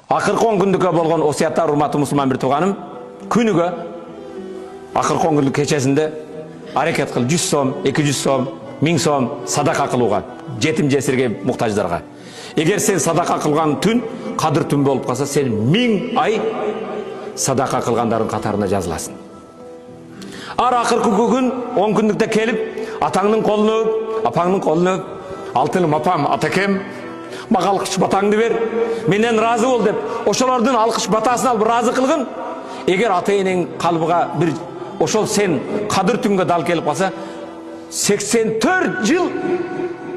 Акыркы 10 күндүккө болгон осуяттар, урматтуу мусулман бир тууганым, күнүгө акыркы 10 күндүк кечесинде аракет кыл, 100 сом, 200 сом, 1000 сом садака кылууга, жетим жесирге муктаждарга. Эгер сен садака кылган түн кадыр түн болуп калса, сен 1000 ай садака кылгандардын катарына жазыласың. Ар акыркы күн 10 күндүктө келип, атаңдын колуна өп, апаңдын колуна өп, алтыным апам, атакем, мага алкыш батаңды бер, менден разы бол деп, ошолордун алкыш батасын алып разы кылгын. Эгер ата энең калбыга бир ошол сен кадыр түнгө дал келип калса, 84 жыл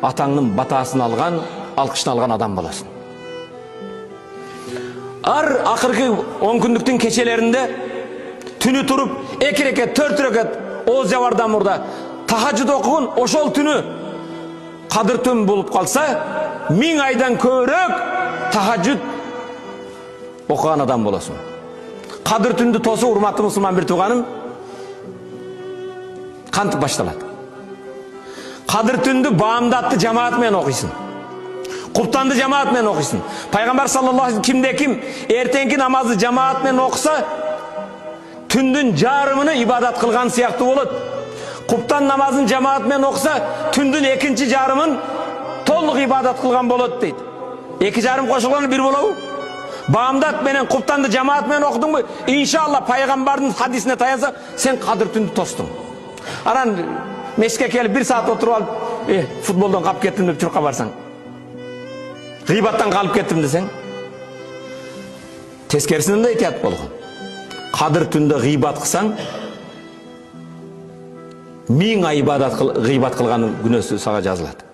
атаңдын батасын алган, алкышын алган адам болосуң. Ар акыркы 10 күндүктүн кечелеринде түнү туруп 2 рекет, 4 рекет оз жабардан мурда тахажжуд окугун, ошол түнү кадыр түн болуп калса, 1000 айдан көбүрөөк тахажжуд окуган адам болосуң. Кадыр түндү тосуу, урматтуу мусулман бир тууганым, кантип башталат? Кадыр түндү баамдатты жамаат менен окуйсуң. Куптанды жамаат менен окуйсуң. Пайгамбар саллаллаху алейхи кимде ким эртеңки намазды жамаат менен окуса, түндүн жарымыны ибадат кылган сыяктуу болот. Куптан намазын жамаат менен окуса, түндүн экинчи жарымын толук ибадат кылган болот дейт. Эки жарым кошулганы бир болобу? Баамдат менен куптанды жамаат менен окудуңбу? Иншалла пайгамбардын хадисине таянса, сен кадыр түндү тостуң. Анан мешке келип 1 саат отуруп алып, футболдон калып кеттим деп чуркка барсаң, гыйбаттан калып кеттим десең, тескерисинен да этият болгон. Кадыр түндө гыйбат кылсаң, 1000 ай гыйбат кылганын күнөөсү сага жазылат.